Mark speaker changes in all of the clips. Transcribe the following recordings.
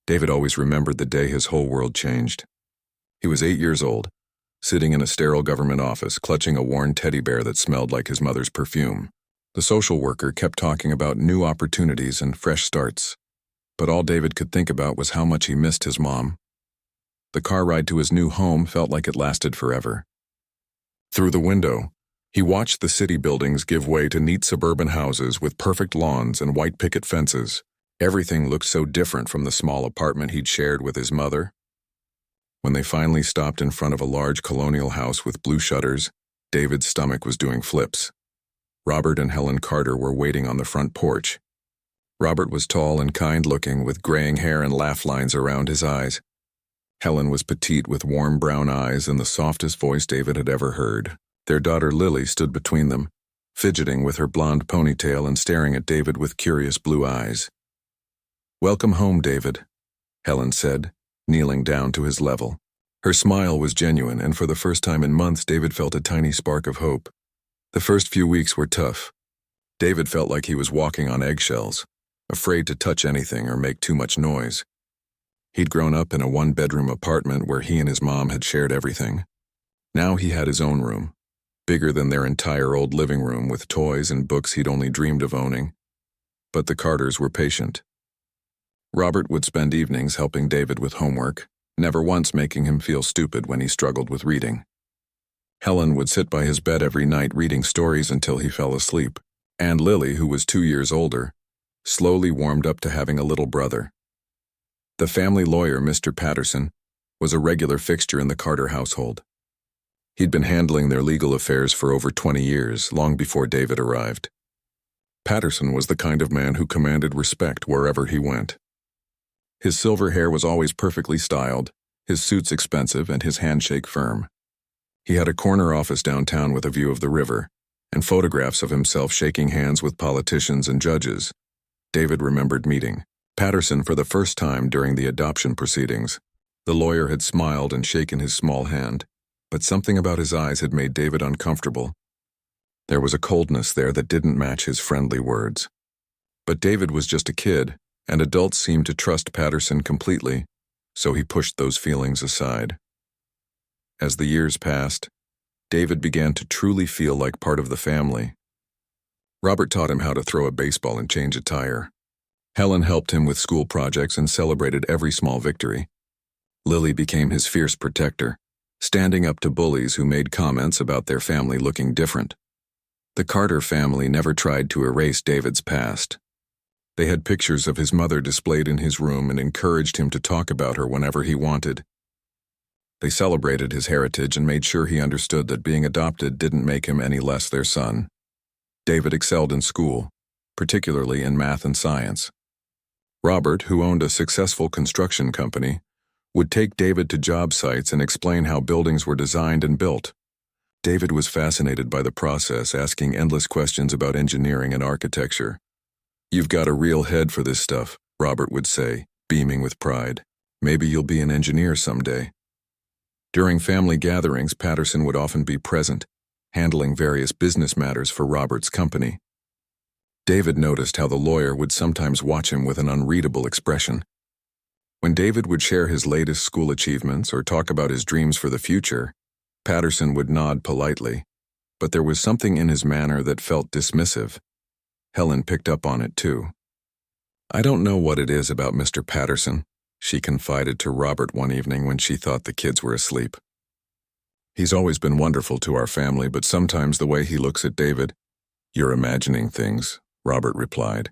Speaker 1: David always remembered the day his whole world changed. He was 8 years old, sitting in a sterile government office, clutching a worn teddy bear that smelled like his mother's perfume. The social worker kept talking about new opportunities and fresh starts, but all David could think about was how much he missed his mom. The car ride to his new home felt like it lasted forever. Through the window, he watched the city buildings give way to neat suburban houses with perfect lawns and white picket fences. Everything looked so different from the small apartment he'd shared with his mother. When they finally stopped in front of a large colonial house with blue shutters, David's stomach was doing flips. Robert and Helen Carter were waiting on the front porch. Robert was tall and kind-looking, with graying hair and laugh lines around his eyes. Helen was petite with warm brown eyes and the softest voice David had ever heard. Their daughter Lily stood between them, fidgeting with her blonde ponytail and staring at David with curious blue eyes. "Welcome home, David," Helen said, kneeling down to his level. Her smile was genuine, and for the first time in months David felt a tiny spark of hope. The first few weeks were tough. David felt like he was walking on eggshells, afraid to touch anything or make too much noise. He'd grown up in a one-bedroom apartment where he and his mom had shared everything. Now he had his own room, bigger than their entire old living room, with toys and books he'd only dreamed of owning. But the Carters were patient. Robert would spend evenings helping David with homework, never once making him feel stupid when he struggled with reading. Helen would sit by his bed every night reading stories until he fell asleep, and Lily, who was 2 years older, slowly warmed up to having a little brother. The family lawyer, Mr. Patterson, was a regular fixture in the Carter household. He'd been handling their legal affairs for over 20 years, long before David arrived. Patterson was the kind of man who commanded respect wherever he went. His silver hair was always perfectly styled, his suits expensive, and his handshake firm. He had a corner office downtown with a view of the river, and photographs of himself shaking hands with politicians and judges. David remembered meeting Patterson for the first time during the adoption proceedings. The lawyer had smiled and shaken his small hand, but something about his eyes had made David uncomfortable. There was a coldness there that didn't match his friendly words. But David was just a kid, and adults seemed to trust Patterson completely, so he pushed those feelings aside. As the years passed, David began to truly feel like part of the family. Robert taught him how to throw a baseball and change a tire. Helen helped him with school projects and celebrated every small victory. Lily became his fierce protector, standing up to bullies who made comments about their family looking different. The Carter family never tried to erase David's past. They had pictures of his mother displayed in his room and encouraged him to talk about her whenever he wanted. They celebrated his heritage and made sure he understood that being adopted didn't make him any less their son. David excelled in school, particularly in math and science. Robert, who owned a successful construction company, would take David to job sites and explain how buildings were designed and built. David was fascinated by the process, asking endless questions about engineering and architecture. "You've got a real head for this stuff," Robert would say, beaming with pride. "Maybe you'll be an engineer someday." During family gatherings, Patterson would often be present, handling various business matters for Robert's company. David noticed how the lawyer would sometimes watch him with an unreadable expression. When David would share his latest school achievements or talk about his dreams for the future, Patterson would nod politely, but there was something in his manner that felt dismissive. Helen picked up on it too. "I don't know what it is about Mr. Patterson," she confided to Robert one evening when she thought the kids were asleep. "He's always been wonderful to our family, but sometimes the way he looks at David—" "You're imagining things," Robert replied.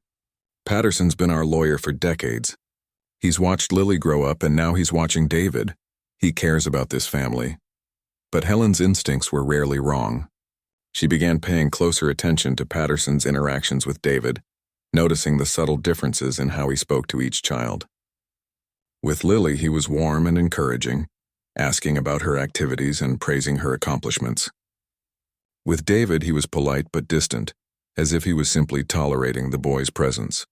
Speaker 1: "Patterson's been our lawyer for decades. He's watched Lily grow up, and now he's watching David. He cares about this family." But Helen's instincts were rarely wrong. She began paying closer attention to Patterson's interactions with David, noticing the subtle differences in how he spoke to each child. With Lily, he was warm and encouraging, asking about her activities and praising her accomplishments. With David, he was polite but distant, as if he was simply tolerating the boy's presence.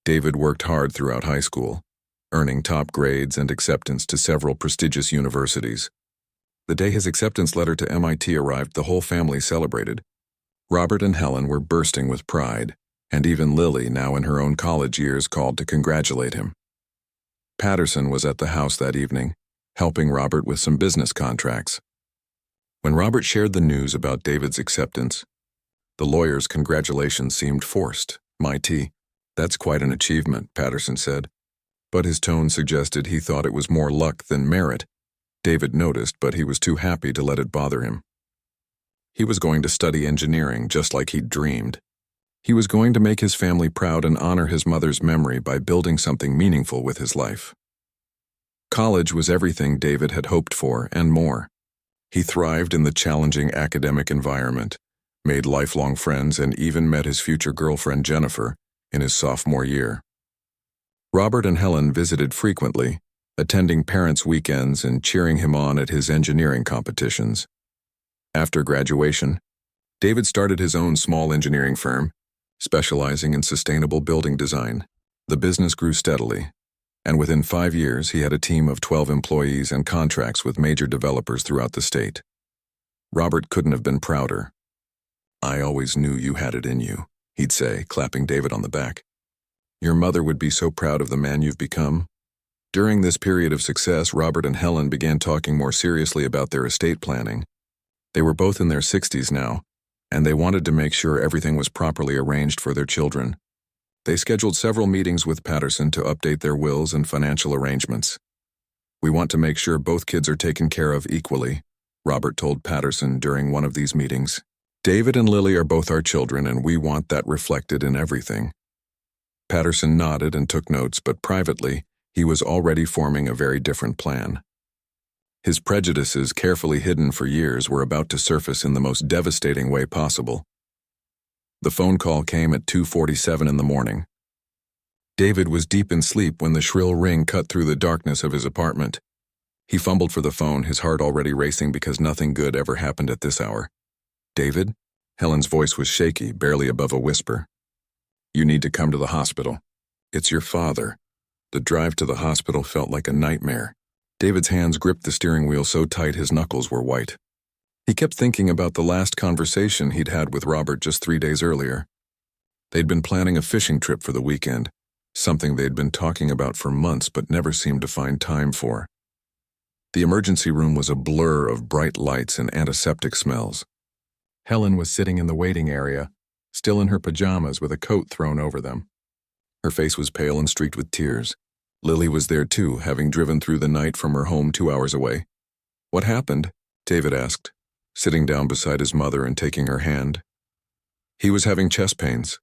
Speaker 1: David worked hard throughout high school, earning top grades and acceptance to several prestigious universities. The day his acceptance letter to MIT arrived, the whole family celebrated. Robert and Helen were bursting with pride, and even Lily, now in her own college years, called to congratulate him. Patterson was at the house that evening, helping Robert with some business contracts. When Robert shared the news about David's acceptance, the lawyer's congratulations seemed forced. "Mighty, that's quite an achievement," Patterson said, but his tone suggested he thought it was more luck than merit. David noticed, but he was too happy to let it bother him. He was going to study engineering just like he'd dreamed. He was going to make his family proud and honor his mother's memory by building something meaningful with his life. College was everything David had hoped for and more. He thrived in the challenging academic environment, made lifelong friends, and even met his future girlfriend Jennifer in his sophomore year. Robert and Helen visited frequently, attending parents' weekends and cheering him on at his engineering competitions. After graduation, David started his own small engineering firm, specializing in sustainable building design. The business grew steadily, and within 5 years he had a team of 12 employees and contracts with major developers throughout the state. Robert couldn't have been prouder. "I always knew you had it in you," he'd say, clapping David on the back. "Your mother would be so proud of the man you've become." During this period of success, Robert and Helen began talking more seriously about their estate planning. They were both in their 60s now, and they wanted to make sure everything was properly arranged for their children. They scheduled several meetings with Patterson to update their wills and financial arrangements. "We want to make sure both kids are taken care of equally," Robert told Patterson during one of these meetings. "David and Lily are both our children, and we want that reflected in everything." Patterson nodded and took notes, but privately, he was already forming a very different plan. His prejudices, carefully hidden for years, were about to surface in the most devastating way possible. The phone call came at 2:47 in the morning. David was deep in sleep when the shrill ring cut through the darkness of his apartment. He fumbled for the phone, his heart already racing because nothing good ever happened at this hour. "David?" Helen's voice was shaky, barely above a whisper. "You need to come to the hospital. It's your father." The drive to the hospital felt like a nightmare. David's hands gripped the steering wheel so tight his knuckles were white. He kept thinking about the last conversation he'd had with Robert just 3 days earlier. They'd been planning a fishing trip for the weekend, something they'd been talking about for months but never seemed to find time for. The emergency room was a blur of bright lights and antiseptic smells. Helen was sitting in the waiting area, still in her pajamas with a coat thrown over them. Her face was pale and streaked with tears. Lily was there too, having driven through the night from her home 2 hours away. "What happened?" David asked, sitting down beside his mother and taking her hand. "He was having chest pains,"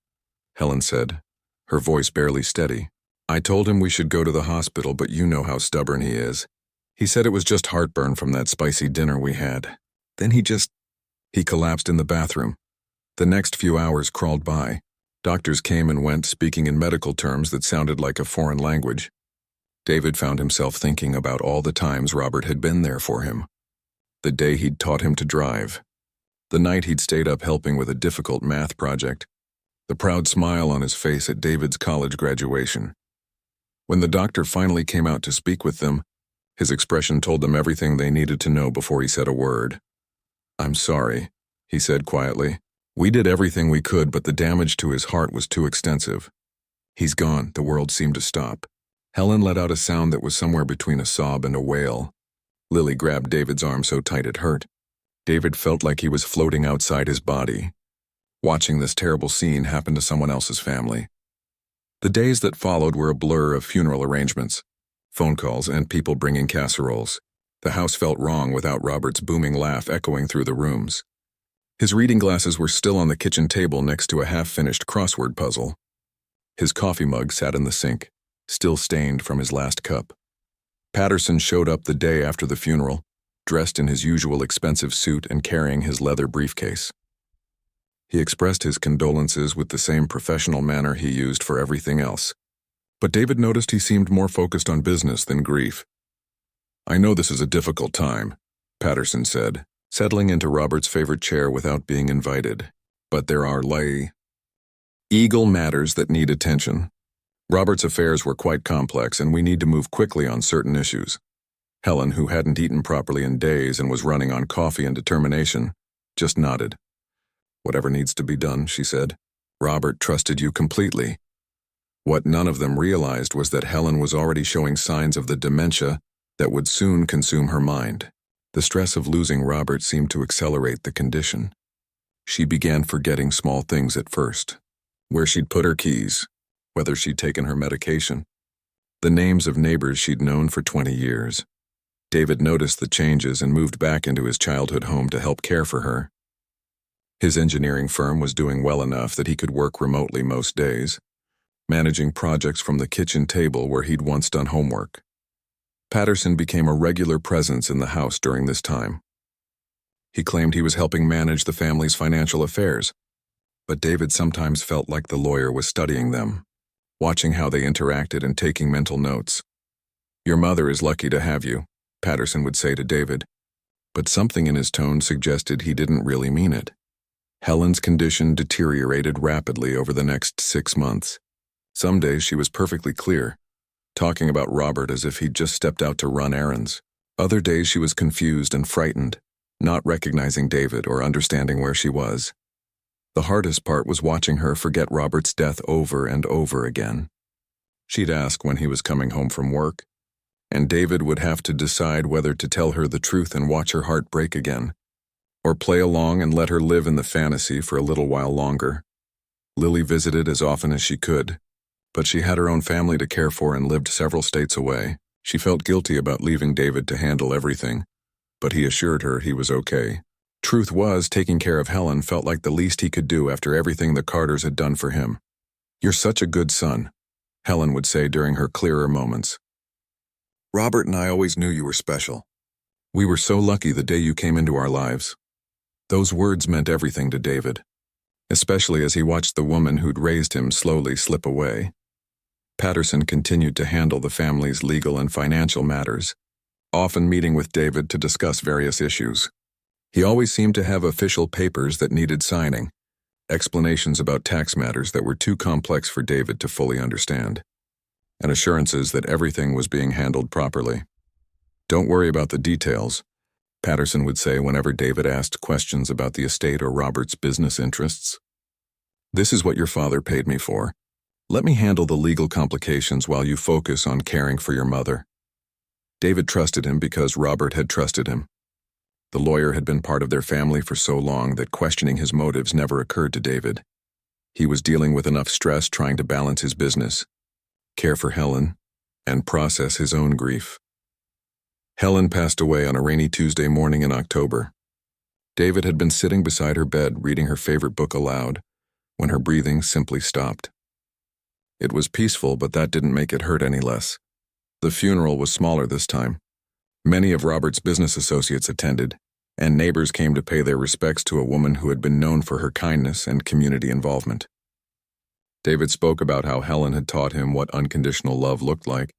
Speaker 1: Helen said, her voice barely steady. "I told him we should go to the hospital, but you know how stubborn he is. He said it was just heartburn from that spicy dinner we had. Then he collapsed in the bathroom. The next few hours crawled by. Doctors came and went, speaking in medical terms that sounded like a foreign language." David found himself thinking about all the times Robert had been there for him. The day he'd taught him to drive. The night he'd stayed up helping with a difficult math project. The proud smile on his face at David's college graduation. When the doctor finally came out to speak with them, his expression told them everything they needed to know before he said a word. "I'm sorry," he said quietly. "We did everything we could, but the damage to his heart was too extensive. He's gone." The world seemed to stop. Helen let out a sound that was somewhere between a sob and a wail. Lily grabbed David's arm so tight it hurt. David felt like he was floating outside his body, watching this terrible scene happen to someone else's family. The days that followed were a blur of funeral arrangements, phone calls, and people bringing casseroles. The house felt wrong without Robert's booming laugh echoing through the rooms. His reading glasses were still on the kitchen table next to a half-finished crossword puzzle. His coffee mug sat in the sink, still stained from his last cup. Patterson showed up the day after the funeral, dressed in his usual expensive suit and carrying his leather briefcase. He expressed his condolences with the same professional manner he used for everything else. But David noticed he seemed more focused on business than grief. "I know this is a difficult time," Patterson said, settling into Robert's favorite chair without being invited. "But there are legal matters that need attention. Robert's affairs were quite complex, and we need to move quickly on certain issues." Helen, who hadn't eaten properly in days and was running on coffee and determination, just nodded. "Whatever needs to be done," she said. "Robert trusted you completely." What none of them realized was that Helen was already showing signs of the dementia that would soon consume her mind. The stress of losing Robert seemed to accelerate the condition. She began forgetting small things at first. Where she'd put her keys, whether she'd taken her medication, the names of neighbors she'd known for 20 years. David noticed the changes and moved back into his childhood home to help care for her. His engineering firm was doing well enough that he could work remotely most days, managing projects from the kitchen table where he'd once done homework. Patterson became a regular presence in the house during this time. He claimed he was helping manage the family's financial affairs, but David sometimes felt like the lawyer was studying them, watching how they interacted and taking mental notes. "Your mother is lucky to have you," Patterson would say to David, but something in his tone suggested he didn't really mean it. Helen's condition deteriorated rapidly over the next 6 months. Some days she was perfectly clear, talking about Robert as if he'd just stepped out to run errands. Other days she was confused and frightened, not recognizing David or understanding where she was. The hardest part was watching her forget Robert's death over and over again. She'd ask when he was coming home from work, and David would have to decide whether to tell her the truth and watch her heart break again, or play along and let her live in the fantasy for a little while longer. Lily visited as often as she could, but she had her own family to care for and lived several states away. She felt guilty about leaving David to handle everything, but he assured her he was okay. Truth was, taking care of Helen felt like the least he could do after everything the Carters had done for him. "You're such a good son," Helen would say during her clearer moments. "Robert and I always knew you were special. We were so lucky the day you came into our lives." Those words meant everything to David, especially as he watched the woman who'd raised him slowly slip away. Patterson continued to handle the family's legal and financial matters, often meeting with David to discuss various issues. He always seemed to have official papers that needed signing, explanations about tax matters that were too complex for David to fully understand, and assurances that everything was being handled properly. "Don't worry about the details," Patterson would say whenever David asked questions about the estate or Robert's business interests. "This is what your father paid me for. Let me handle the legal complications while you focus on caring for your mother." David trusted him because Robert had trusted him. The lawyer had been part of their family for so long that questioning his motives never occurred to David. He was dealing with enough stress trying to balance his business, care for Helen, and process his own grief. Helen passed away on a rainy Tuesday morning in October. David had been sitting beside her bed reading her favorite book aloud when her breathing simply stopped. It was peaceful, but that didn't make it hurt any less. The funeral was smaller this time. Many of Robert's business associates attended, and neighbors came to pay their respects to a woman who had been known for her kindness and community involvement. David spoke about how Helen had taught him what unconditional love looked like,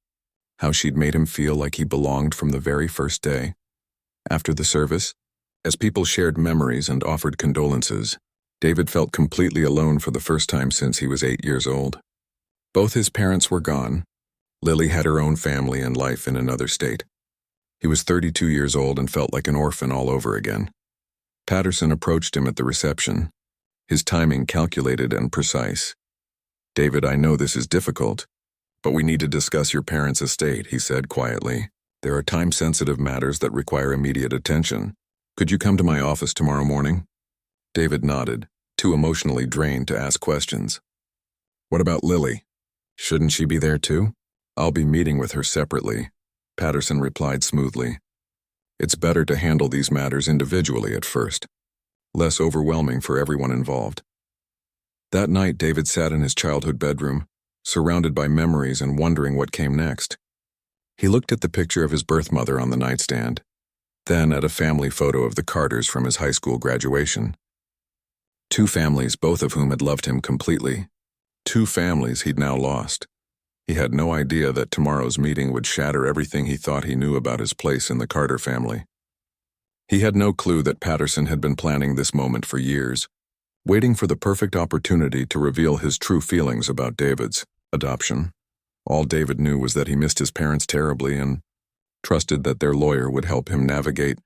Speaker 1: how she'd made him feel like he belonged from the very first day. After the service, as people shared memories and offered condolences, David felt completely alone for the first time since he was 8 years old. Both his parents were gone. Lily had her own family and life in another state. He was 32 years old and felt like an orphan all over again. Patterson approached him at the reception, his timing calculated and precise. "David, I know this is difficult, but we need to discuss your parents' estate," he said quietly. "There are time-sensitive matters that require immediate attention. Could you come to my office tomorrow morning?" David nodded, too emotionally drained to ask questions. "What about Lily? Shouldn't she be there too?" "I'll be meeting with her separately," Patterson replied smoothly. "It's better to handle these matters individually at first. Less overwhelming for everyone involved." That night, David sat in his childhood bedroom, surrounded by memories and wondering what came next. He looked at the picture of his birth mother on the nightstand, then at a family photo of the Carters from his high school graduation. 2 families, both of whom had loved him completely. 2 families he'd now lost. He had no idea that tomorrow's meeting would shatter everything he thought he knew about his place in the Carter family. He had no clue that Patterson had been planning this moment for years, waiting for the perfect opportunity to reveal his true feelings about David's adoption. All David knew was that he missed his parents terribly and trusted that their lawyer would help him navigate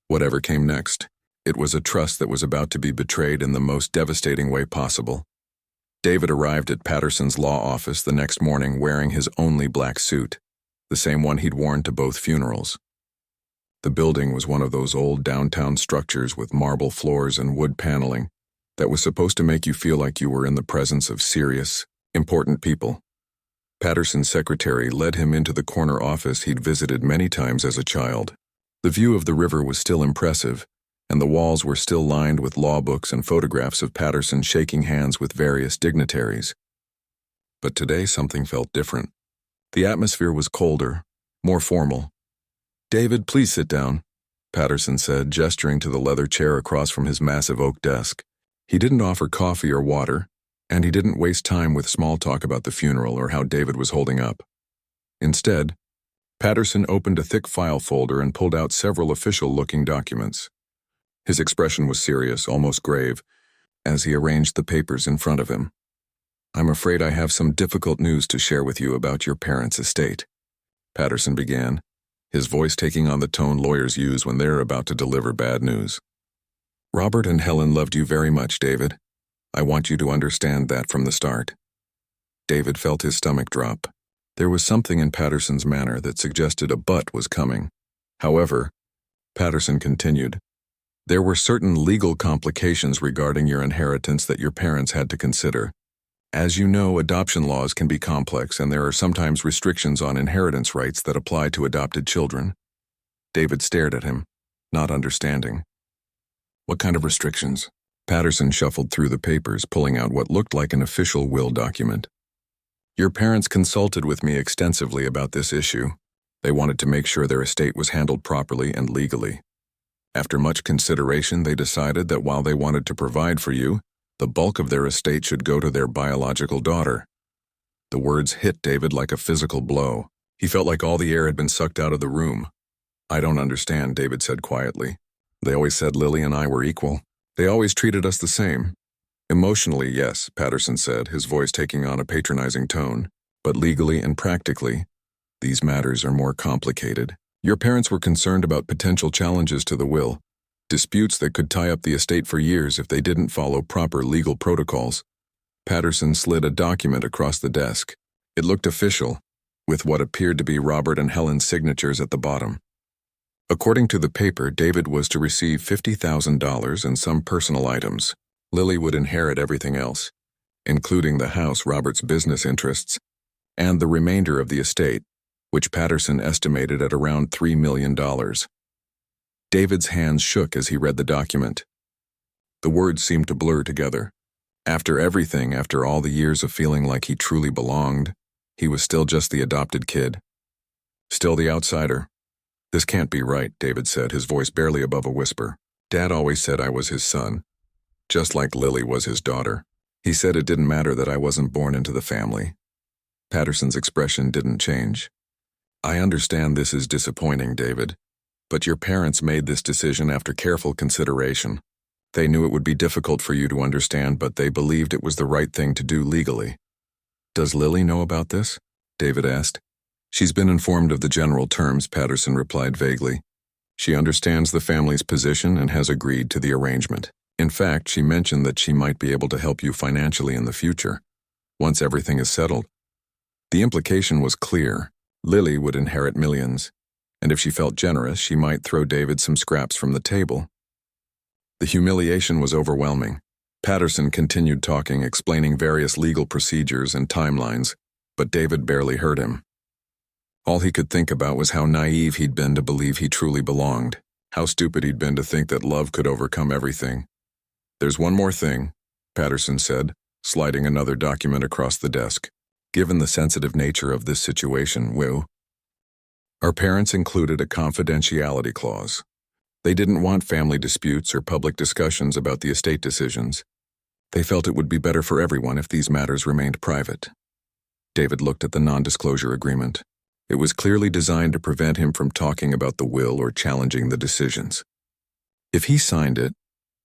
Speaker 1: whatever came next. It was a trust that was about to be betrayed in the most devastating way possible. David arrived at Patterson's law office the next morning wearing his only black suit, the same one he'd worn to both funerals. The building was one of those old downtown structures with marble floors and wood paneling that was supposed to make you feel like you were in the presence of serious, important people. Patterson's secretary led him into the corner office he'd visited many times as a child. The view of the river was still impressive, and the walls were still lined with law books and photographs of Patterson shaking hands with various dignitaries. But today something felt different. The atmosphere was colder, more formal. "David, please sit down," Patterson said, gesturing to the leather chair across from his massive oak desk. He didn't offer coffee or water, and he didn't waste time with small talk about the funeral or how David was holding up. Instead, Patterson opened a thick file folder and pulled out several official-looking documents. His expression was serious, almost grave, as he arranged the papers in front of him. "I'm afraid I have some difficult news to share with you about your parents' estate," Patterson began, his voice taking on the tone lawyers use when they're about to deliver bad news. "Robert and Helen loved you very much, David. I want you to understand that from the start." David felt his stomach drop. There was something in Patterson's manner that suggested a but was coming. However, Patterson continued, "There were certain legal complications regarding your inheritance that your parents had to consider. As you know, adoption laws can be complex, and there are sometimes restrictions on inheritance rights that apply to adopted children." David stared at him, not understanding. "What kind of restrictions?" Patterson shuffled through the papers, pulling out what looked like an official will document. "Your parents consulted with me extensively about this issue. They wanted to make sure their estate was handled properly and legally. After much consideration, they decided that while they wanted to provide for you, the bulk of their estate should go to their biological daughter." The words hit David like a physical blow. He felt like all the air had been sucked out of the room. "I don't understand," David said quietly. "They always said Lily and I were equal. They always treated us the same." "Emotionally, yes," Patterson said, his voice taking on a patronizing tone. "But legally and practically, these matters are more complicated. Your parents were concerned about potential challenges to the will, disputes that could tie up the estate for years if they didn't follow proper legal protocols." Patterson slid a document across the desk. It looked official, with what appeared to be Robert and Helen's signatures at the bottom. According to the paper, David was to receive $50,000 and some personal items. Lily would inherit everything else, including the house, Robert's business interests, and the remainder of the estate, which Patterson estimated at around $3 million. David's hands shook as he read the document. The words seemed to blur together. After everything, after all the years of feeling like he truly belonged, he was still just the adopted kid. Still the outsider. "This can't be right," David said, his voice barely above a whisper. "Dad always said I was his son, just like Lily was his daughter. He said it didn't matter that I wasn't born into the family." Patterson's expression didn't change. "I understand this is disappointing, David, but your parents made this decision after careful consideration. They knew it would be difficult for you to understand, but they believed it was the right thing to do legally." "Does Lily know about this?" David asked. "She's been informed of the general terms," Patterson replied vaguely. "She understands the family's position and has agreed to the arrangement. In fact, she mentioned that she might be able to help you financially in the future, once everything is settled." The implication was clear. Lily would inherit millions, and if she felt generous, she might throw David some scraps from the table. The humiliation was overwhelming. Patterson continued talking, explaining various legal procedures and timelines, but David barely heard him. All he could think about was how naive he'd been to believe he truly belonged, how stupid he'd been to think that love could overcome everything. "There's one more thing," Patterson said, sliding another document across the desk. "Given the sensitive nature of this situation, our parents included a confidentiality clause. They didn't want family disputes or public discussions about the estate decisions. They felt it would be better for everyone if these matters remained private." David looked at the non-disclosure agreement. It was clearly designed to prevent him from talking about the will or challenging the decisions. If he signed it,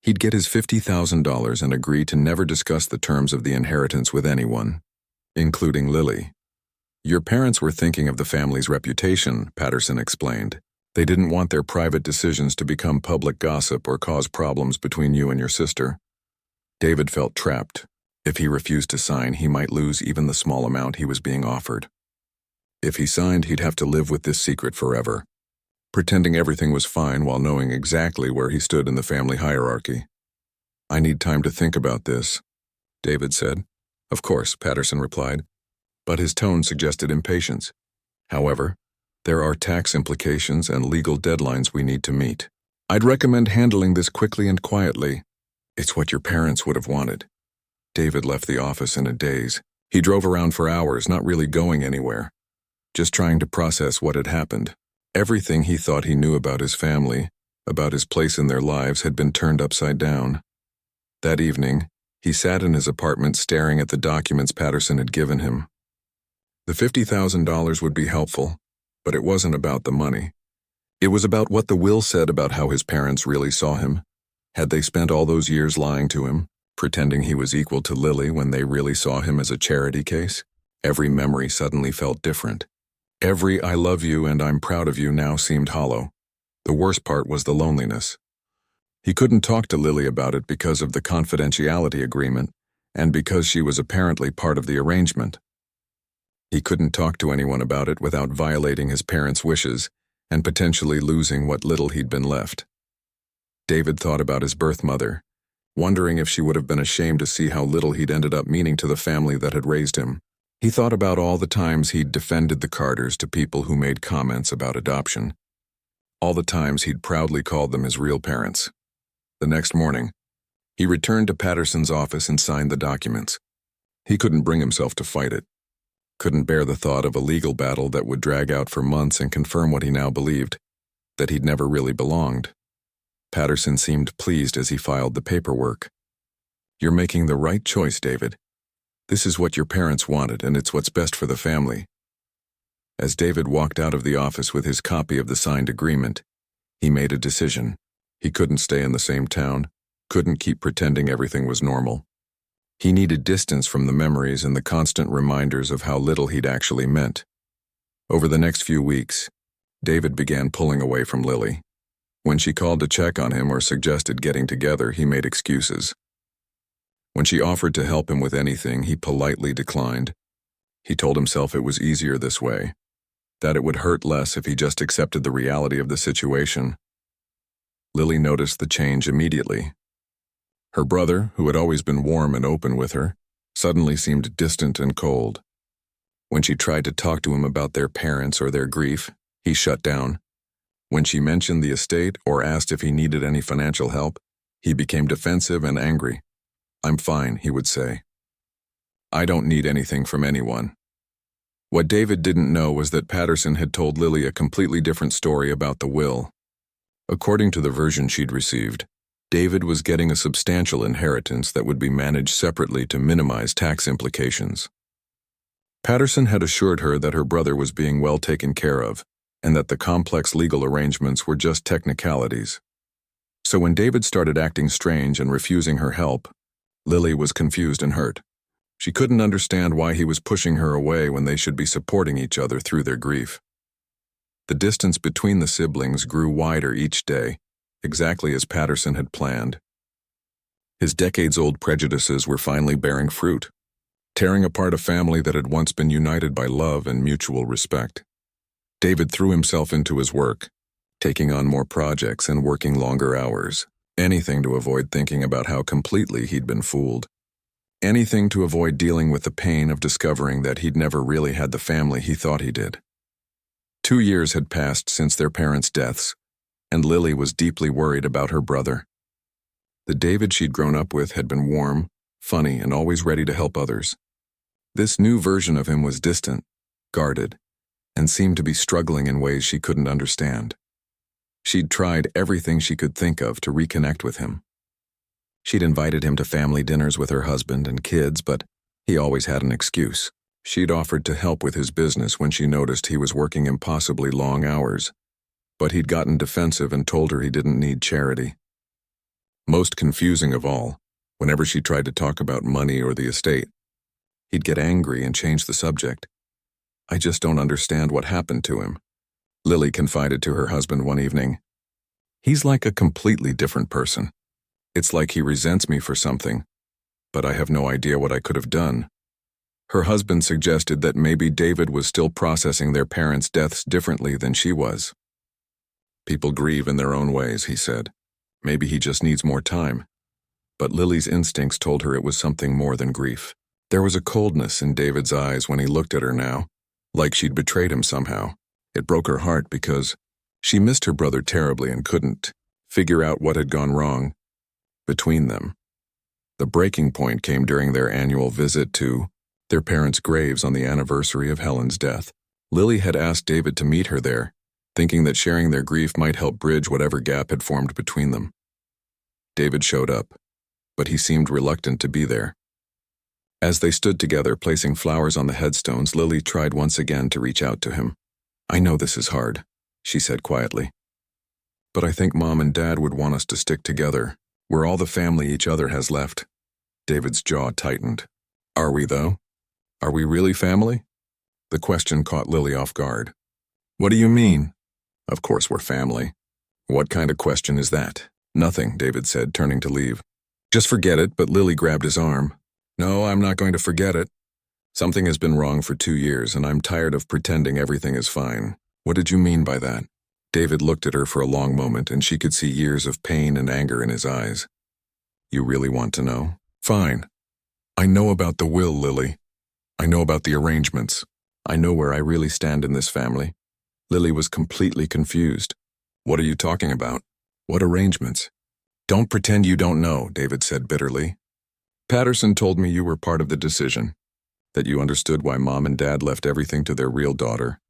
Speaker 1: he'd get his $50,000 and agree to never discuss the terms of the inheritance with anyone, including Lily. "Your parents were thinking of the family's reputation," Patterson explained. "They didn't want their private decisions to become public gossip or cause problems between you and your sister." David felt trapped. If he refused to sign, he might lose even the small amount he was being offered. If he signed, he'd have to live with this secret forever, pretending everything was fine while knowing exactly where he stood in the family hierarchy. "I need time to think about this," David said. "Of course," Patterson replied, but his tone suggested impatience. "However, there are tax implications and legal deadlines we need to meet. I'd recommend handling this quickly and quietly. It's what your parents would have wanted." David left the office in a daze. He drove around for hours, not really going anywhere, just trying to process what had happened. Everything he thought he knew about his family, about his place in their lives, had been turned upside down. That evening, he sat in his apartment staring at the documents Patterson had given him. The $50,000 would be helpful, but it wasn't about the money. It was about what the will said about how his parents really saw him. Had they spent all those years lying to him, pretending he was equal to Lily when they really saw him as a charity case? Every memory suddenly felt different. Every "I love you" and "I'm proud of you" now seemed hollow. The worst part was the loneliness. He couldn't talk to Lily about it because of the confidentiality agreement, and because she was apparently part of the arrangement. He couldn't talk to anyone about it without violating his parents' wishes and potentially losing what little he'd been left. David thought about his birth mother, wondering if she would have been ashamed to see how little he'd ended up meaning to the family that had raised him. He thought about all the times he'd defended the Carters to people who made comments about adoption. All the times he'd proudly called them his real parents. The next morning, he returned to Patterson's office and signed the documents. He couldn't bring himself to fight it. Couldn't bear the thought of a legal battle that would drag out for months and confirm what he now believed, that he'd never really belonged. Patterson seemed pleased as he filed the paperwork. "You're making the right choice, David. This is what your parents wanted, and it's what's best for the family." As David walked out of the office with his copy of the signed agreement, he made a decision. He couldn't stay in the same town, couldn't keep pretending everything was normal. He needed distance from the memories and the constant reminders of how little he'd actually meant. Over the next few weeks, David began pulling away from Lily. When she called to check on him or suggested getting together, he made excuses. When she offered to help him with anything, he politely declined. He told himself it was easier this way, that it would hurt less if he just accepted the reality of the situation. Lily noticed the change immediately. Her brother, who had always been warm and open with her, suddenly seemed distant and cold. When she tried to talk to him about their parents or their grief, he shut down. When she mentioned the estate or asked if he needed any financial help, he became defensive and angry. "I'm fine," he would say. "I don't need anything from anyone." What David didn't know was that Patterson had told Lily a completely different story about the will. According to the version she'd received, David was getting a substantial inheritance that would be managed separately to minimize tax implications. Patterson had assured her that her brother was being well taken care of, and that the complex legal arrangements were just technicalities. So when David started acting strange and refusing her help, Lily was confused and hurt. She couldn't understand why he was pushing her away when they should be supporting each other through their grief. The distance between the siblings grew wider each day, exactly as Patterson had planned. His decades-old prejudices were finally bearing fruit, tearing apart a family that had once been united by love and mutual respect. David threw himself into his work, taking on more projects and working longer hours, anything to avoid thinking about how completely he'd been fooled. Anything to avoid dealing with the pain of discovering that he'd never really had the family he thought he did. 2 years had passed since their parents' deaths, and Lily was deeply worried about her brother. The David she'd grown up with had been warm, funny, and always ready to help others. This new version of him was distant, guarded, and seemed to be struggling in ways she couldn't understand. She'd tried everything she could think of to reconnect with him. She'd invited him to family dinners with her husband and kids, but he always had an excuse. She'd offered to help with his business when she noticed he was working impossibly long hours, but he'd gotten defensive and told her he didn't need charity. Most confusing of all, whenever she tried to talk about money or the estate, he'd get angry and change the subject. "I just don't understand what happened to him," Lily confided to her husband one evening. "He's like a completely different person. It's like he resents me for something. but I have no idea what I could have done. Her husband suggested that maybe David was still processing their parents' deaths differently than she was. People grieve in their own ways, he said. Maybe he just needs more time. But Lily's instincts told her it was something more than grief. There was a coldness in David's eyes when he looked at her now, like she'd betrayed him somehow. It broke her heart because she missed her brother terribly and couldn't figure out what had gone wrong between them. The breaking point came during their annual visit to their parents' graves on the anniversary of Helen's death. Lily had asked David to meet her there, thinking that sharing their grief might help bridge whatever gap had formed between them. David showed up, but he seemed reluctant to be there. As they stood together placing flowers on the headstones, Lily tried once again to reach out to him. "I know this is hard," she said quietly. "But I think Mom and Dad would want us to stick together. We're all the family each other has left." David's jaw tightened. "Are we, though? Are we really family?" The question caught Lily off guard. "What do you mean?" "Of course we're family." "What kind of question is that?" "Nothing," David said, turning to leave. "Just forget it," but Lily grabbed his arm. "No, I'm not going to forget it. Something has been wrong for 2 years, and I'm tired of pretending everything is fine." "What did you mean by that?" David looked at her for a long moment, and she could see years of pain and anger in his eyes. "You really want to know?" "Fine. I know about the will, Lily. I know about the arrangements. I know where I really stand in this family." Lily was completely confused. "What are you talking about? What arrangements?" "Don't pretend you don't know," David said bitterly. "Patterson told me you were part of the decision, that you understood why Mom and Dad left everything to their real daughter."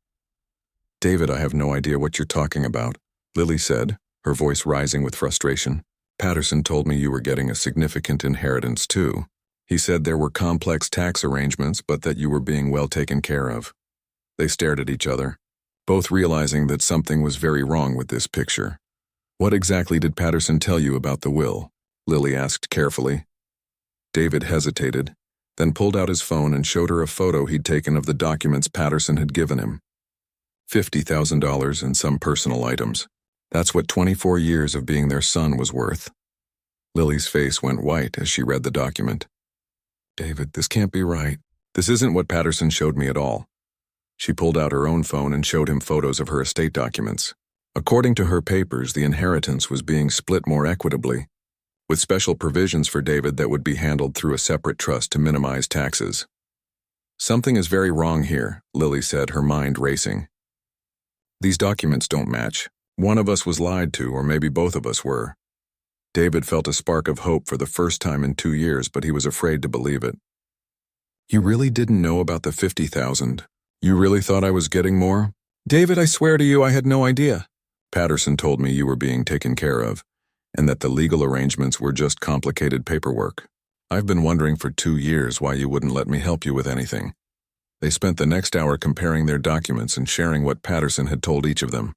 Speaker 1: "David, I have no idea what you're talking about," Lily said, her voice rising with frustration. "Patterson told me you were getting a significant inheritance too. He said there were complex tax arrangements, but that you were being well taken care of." They stared at each other, both realizing that something was very wrong with this picture. "What exactly did Patterson tell you about the will?" Lily asked carefully. David hesitated, then pulled out his phone and showed her a photo he'd taken of the documents Patterson had given him. $50,000 and some personal items. That's what 24 years of being their son was worth. Lily's face went white as she read the document. "David, this can't be right. This isn't what Patterson showed me at all." She pulled out her own phone and showed him photos of her estate documents. According to her papers, the inheritance was being split more equitably, with special provisions for David that would be handled through a separate trust to minimize taxes. "Something is very wrong here," Lily said, her mind racing. "These documents don't match. One of us was lied to, or maybe both of us were." David felt a spark of hope for the first time in 2 years, but he was afraid to believe it. "You really didn't know about the 50,000? You really thought I was getting more?" "David, I swear to you I had no idea." "Patterson told me you were being taken care of, and that the legal arrangements were just complicated paperwork. I've been wondering for 2 years why you wouldn't let me help you with anything." They spent the next hour comparing their documents and sharing what Patterson had told each of them.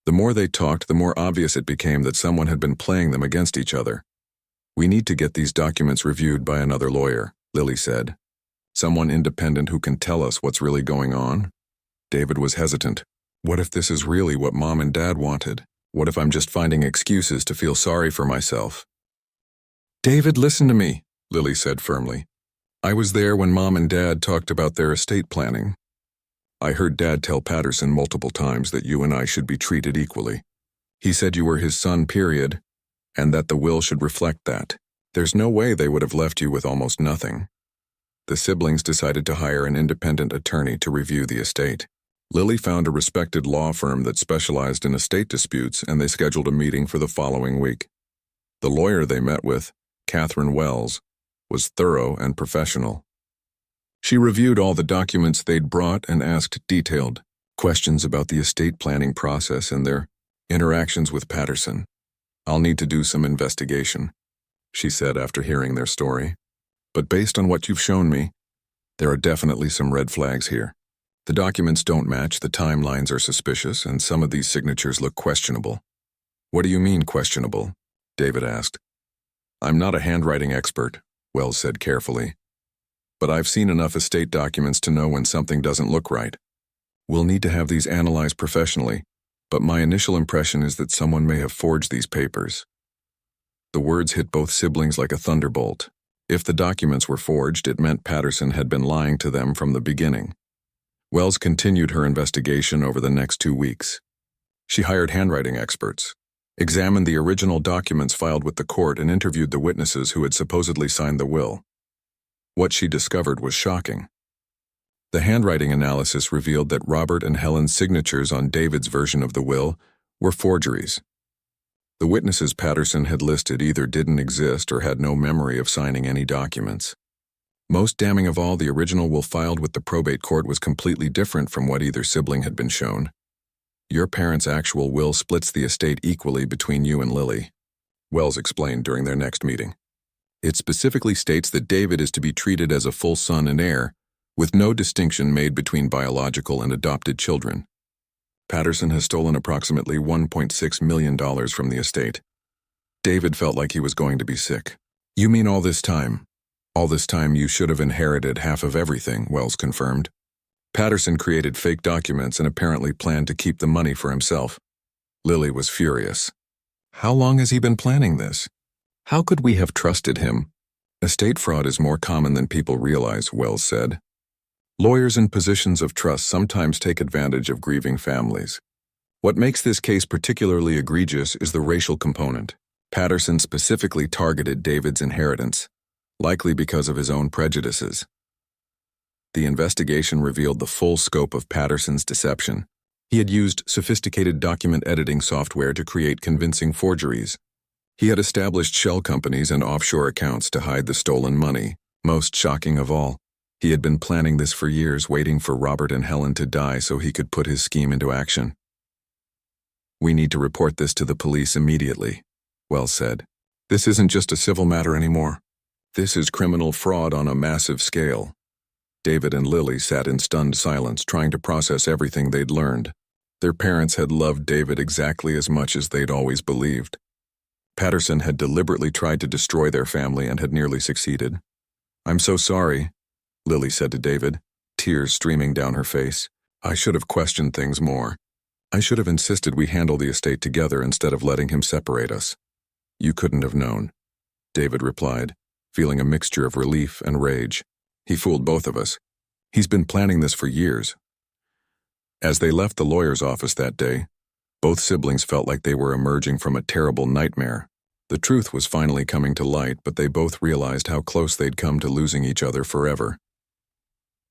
Speaker 1: The more they talked, the more obvious it became that someone had been playing them against each other. "We need to get these documents reviewed by another lawyer," Lily said. "Someone independent who can tell us what's really going on." David was hesitant. "What if this is really what Mom and Dad wanted? What if I'm just finding excuses to feel sorry for myself?" "David, listen to me," Lily said firmly. "I was there when Mom and Dad talked about their estate planning. I heard Dad tell Patterson multiple times that you and I should be treated equally. He said you were his son, period, and that the will should reflect that. There's no way they would have left you with almost nothing." The siblings decided to hire an independent attorney to review the estate. Lily found a respected law firm that specialized in estate disputes, and they scheduled a meeting for the following week. The lawyer they met with, Catherine Wells, was thorough and professional. She reviewed all the documents they'd brought and asked detailed questions about the estate planning process and their interactions with Patterson. "I'll need to do some investigation," she said after hearing their story. "But based on what you've shown me, there are definitely some red flags here. The documents don't match, the timelines are suspicious, and some of these signatures look questionable." "What do you mean questionable?" David asked. "I'm not a handwriting expert," Wells said carefully. "But I've seen enough estate documents to know when something doesn't look right. We'll need to have these analyzed professionally, but my initial impression is that someone may have forged these papers." The words hit both siblings like a thunderbolt. If the documents were forged, it meant Patterson had been lying to them from the beginning. Wells continued her investigation over the next 2 weeks. She hired handwriting experts, examined the original documents filed with the court, and interviewed the witnesses who had supposedly signed the will. What she discovered was shocking. The handwriting analysis revealed that Robert and Helen's signatures on David's version of the will were forgeries. The witnesses Patterson had listed either didn't exist or had no memory of signing any documents. Most damning of all, the original will filed with the probate court was completely different from what either sibling had been shown. Your parents' actual will splits the estate equally between you and Lily, Wells explained during their next meeting. It specifically states that David is to be treated as a full son and heir, with no distinction made between biological and adopted children. Patterson has stolen approximately $1.6 million from the estate. David felt like he was going to be sick. You mean all this time? All this time you should have inherited half of everything, Wells confirmed. Patterson created fake documents and apparently planned to keep the money for himself. Lily was furious. How long has he been planning this? How could we have trusted him? Estate fraud is more common than people realize, Wells said. Lawyers in positions of trust sometimes take advantage of grieving families. What makes this case particularly egregious is the racial component. Patterson specifically targeted David's inheritance, likely because of his own prejudices. The investigation revealed the full scope of Patterson's deception. He had used sophisticated document editing software to create convincing forgeries. He had established shell companies and offshore accounts to hide the stolen money. Most shocking of all, he had been planning this for years, waiting for Robert and Helen to die so he could put his scheme into action. We need to report this to the police immediately, Wells said. This isn't just a civil matter anymore. This is criminal fraud on a massive scale. David and Lily sat in stunned silence, trying to process everything they'd learned. Their parents had loved David exactly as much as they'd always believed. Patterson had deliberately tried to destroy their family and had nearly succeeded. I'm so sorry, Lily said to David, tears streaming down her face. I should have questioned things more. I should have insisted we handle the estate together instead of letting him separate us. You couldn't have known, David replied, feeling a mixture of relief and rage. He fooled both of us. He's been planning this for years. As they left the lawyer's office that day, both siblings felt like they were emerging from a terrible nightmare. The truth was finally coming to light, but they both realized how close they'd come to losing each other forever.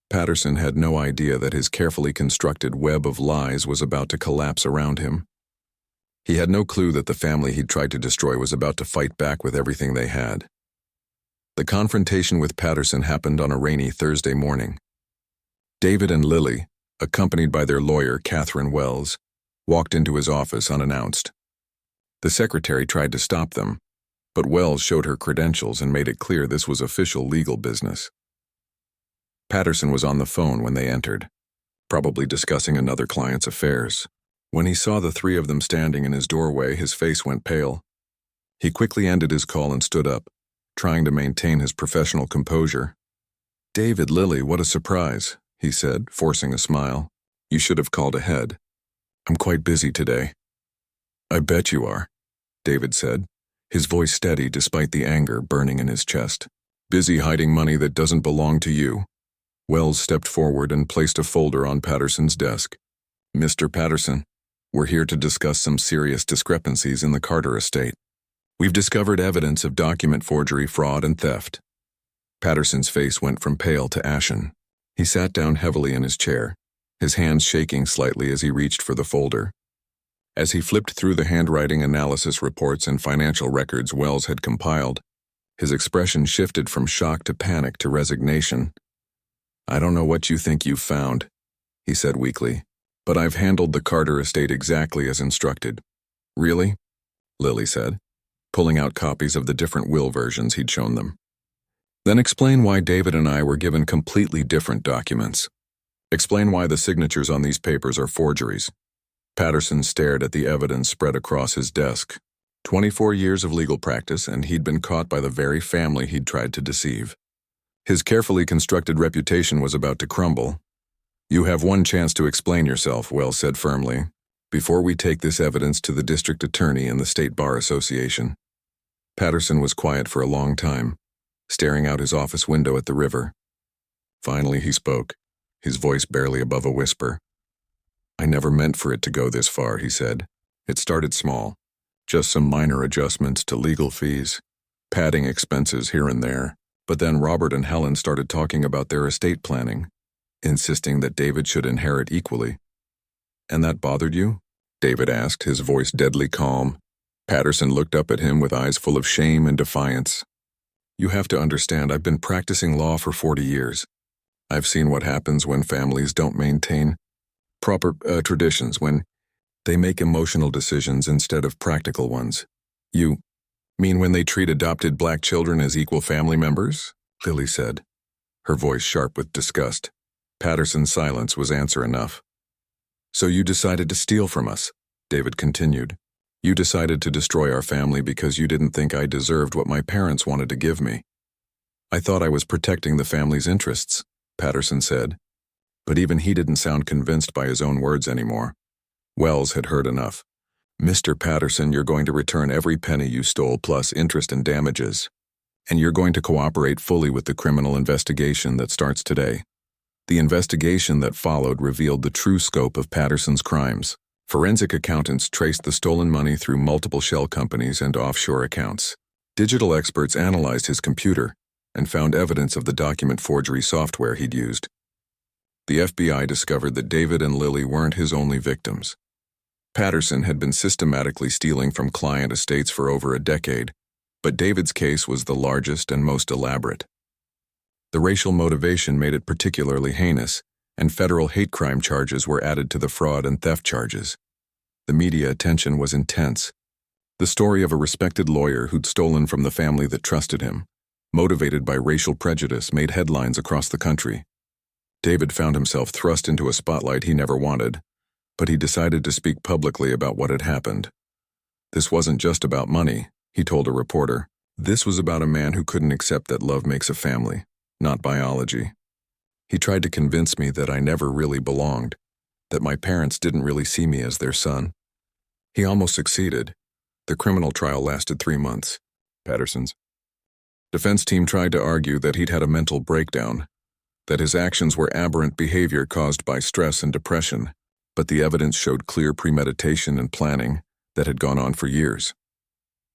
Speaker 1: Patterson had no idea that his carefully constructed web of lies was about to collapse around him. He had no clue that the family he'd tried to destroy was about to fight back with everything they had. The confrontation with Patterson happened on a rainy Thursday morning. David and Lily, accompanied by their lawyer, Catherine Wells, walked into his office unannounced. The secretary tried to stop them, but Wells showed her credentials and made it clear this was official legal business. Patterson was on the phone when they entered, probably discussing another client's affairs. When he saw the three of them standing in his doorway, his face went pale. He quickly ended his call and stood up, trying to maintain his professional composure. David, Lily, what a surprise, he said, forcing a smile. You should have called ahead. I'm quite busy today. I bet you are, David said, his voice steady despite the anger burning in his chest. Busy hiding money that doesn't belong to you. Wells stepped forward and placed a folder on Patterson's desk. Mr. Patterson, we're here to discuss some serious discrepancies in the Carter estate. We've discovered evidence of document forgery, fraud, and theft. Patterson's face went from pale to ashen. He sat down heavily in his chair, his hands shaking slightly as he reached for the folder. As he flipped through the handwriting analysis reports and financial records Wells had compiled, his expression shifted from shock to panic to resignation. I don't know what you think you've found, he said weakly, but I've handled the Carter estate exactly as instructed. Really? Lily said, pulling out copies of the different will versions he'd shown them. Then explain why David and I were given completely different documents. Explain why the signatures on these papers are forgeries. Patterson stared at the evidence spread across his desk. 24 years of legal practice, and he'd been caught by the very family he'd tried to deceive. His carefully constructed reputation was about to crumble. You have one chance to explain yourself, Wells said firmly, before we take this evidence to the district attorney and the State Bar Association. Patterson was quiet for a long time, staring out his office window at the river. Finally he spoke, his voice barely above a whisper. "I never meant for it to go this far," he said. "It started small, just some minor adjustments to legal fees, padding expenses here and there. But then Robert and Helen started talking about their estate planning, insisting that David should inherit equally." "And that bothered you?" David asked, his voice deadly calm. Patterson looked up at him with eyes full of shame and defiance. "You have to understand, I've been practicing law for 40 years. I've seen what happens when families don't maintain proper traditions, when they make emotional decisions instead of practical ones." "You mean when they treat adopted black children as equal family members?" Lily said, her voice sharp with disgust. Patterson's silence was answer enough. "So you decided to steal from us," David continued. "You decided to destroy our family because you didn't think I deserved what my parents wanted to give me." "I thought I was protecting the family's interests," Patterson said. But even he didn't sound convinced by his own words anymore. Wells had heard enough. "Mr. Patterson, you're going to return every penny you stole plus interest and damages. And you're going to cooperate fully with the criminal investigation that starts today." The investigation that followed revealed the true scope of Patterson's crimes. Forensic accountants traced the stolen money through multiple shell companies and offshore accounts. Digital experts analyzed his computer and found evidence of the document forgery software he'd used. The FBI discovered that David and Lily weren't his only victims. Patterson had been systematically stealing from client estates for over a decade, but David's case was the largest and most elaborate. The racial motivation made it particularly heinous, and federal hate crime charges were added to the fraud and theft charges. The media attention was intense. The story of a respected lawyer who'd stolen from the family that trusted him, motivated by racial prejudice, made headlines across the country. David found himself thrust into a spotlight he never wanted, but he decided to speak publicly about what had happened. "This wasn't just about money," he told a reporter. "This was about a man who couldn't accept that love makes a family, not biology. He tried to convince me that I never really belonged, that my parents didn't really see me as their son. He almost succeeded. The criminal trial lasted 3 months." Patterson's defense team tried to argue that he'd had a mental breakdown, that his actions were aberrant behavior caused by stress and depression, but the evidence showed clear premeditation and planning that had gone on for years.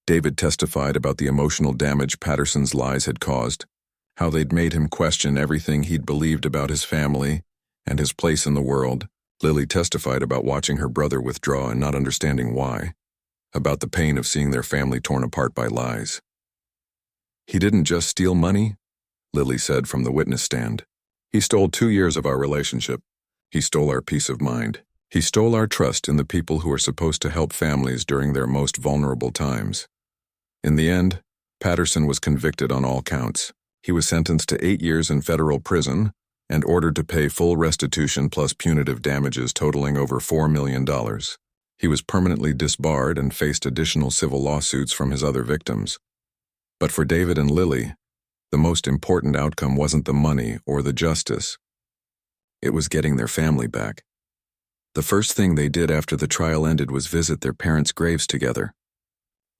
Speaker 1: David testified about the emotional damage Patterson's lies had caused, how they'd made him question everything he'd believed about his family and his place in the world. Lily testified about watching her brother withdraw and not understanding why, about the pain of seeing their family torn apart by lies. "He didn't just steal money," Lily said from the witness stand. "He stole 2 years of our relationship. He stole our peace of mind. He stole our trust in the people who are supposed to help families during their most vulnerable times." In the end, Patterson was convicted on all counts. He was sentenced to 8 years in federal prison and ordered to pay full restitution plus punitive damages totaling over $4 million. He was permanently disbarred and faced additional civil lawsuits from his other victims. But for David and Lily, the most important outcome wasn't the money or the justice. It was getting their family back. The first thing they did after the trial ended was visit their parents' graves together.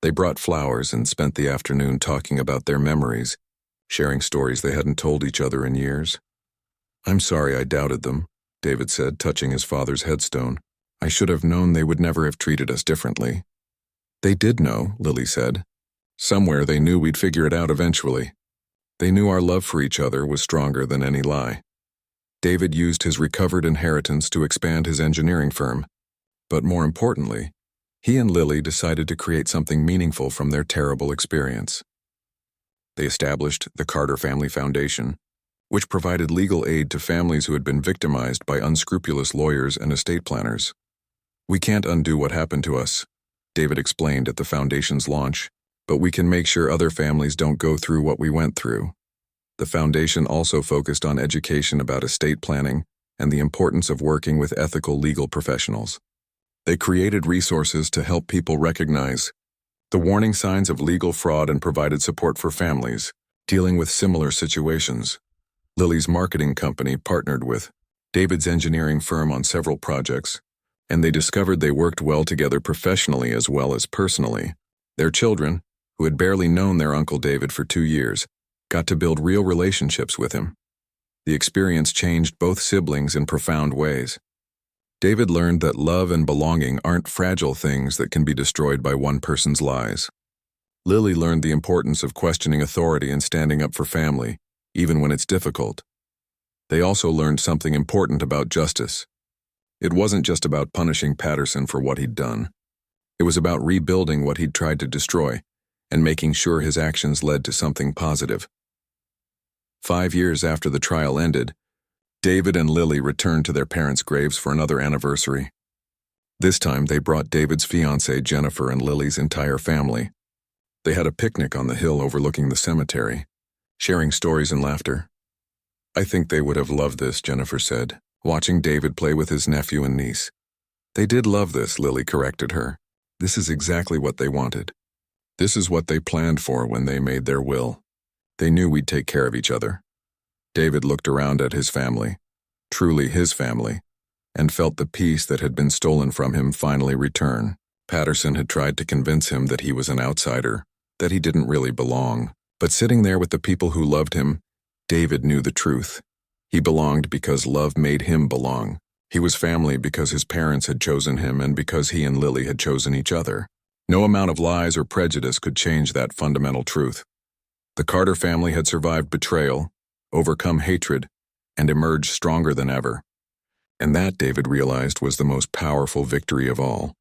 Speaker 1: They brought flowers and spent the afternoon talking about their memories, sharing stories they hadn't told each other in years. "I'm sorry I doubted them," David said, touching his father's headstone. "I should have known they would never have treated us differently." "They did know," Lily said. "Somewhere they knew we'd figure it out eventually. They knew our love for each other was stronger than any lie." David used his recovered inheritance to expand his engineering firm, but more importantly, he and Lily decided to create something meaningful from their terrible experience. They established the Carter Family Foundation, which provided legal aid to families who had been victimized by unscrupulous lawyers and estate planners. "We can't undo what happened to us," David explained at the foundation's launch, "but we can make sure other families don't go through what we went through." The foundation also focused on education about estate planning and the importance of working with ethical legal professionals. They created resources to help people recognize the warning signs of legal fraud and provided support for families dealing with similar situations. Lily's marketing company partnered with David's engineering firm on several projects, and they discovered they worked well together professionally as well as personally. Their children, who had barely known their Uncle David for 2 years, got to build real relationships with him. The experience changed both siblings in profound ways. David learned that love and belonging aren't fragile things that can be destroyed by one person's lies. Lily learned the importance of questioning authority and standing up for family, even when it's difficult. They also learned something important about justice. It wasn't just about punishing Patterson for what he'd done. It was about rebuilding what he'd tried to destroy and making sure his actions led to something positive. 5 years after the trial ended, David and Lily returned to their parents' graves for another anniversary. This time, they brought David's fiancée, Jennifer, and Lily's entire family. They had a picnic on the hill overlooking the cemetery, sharing stories and laughter. "I think they would have loved this," Jennifer said, watching David play with his nephew and niece. "They did love this," Lily corrected her. "This is exactly what they wanted. This is what they planned for when they made their will. They knew we'd take care of each other." David looked around at his family, truly his family, and felt the peace that had been stolen from him finally return. Patterson had tried to convince him that he was an outsider, that he didn't really belong. But sitting there with the people who loved him, David knew the truth. He belonged because love made him belong. He was family because his parents had chosen him and because he and Lily had chosen each other. No amount of lies or prejudice could change that fundamental truth. The Carter family had survived betrayal, overcome hatred, and emerged stronger than ever. And that, David realized, was the most powerful victory of all.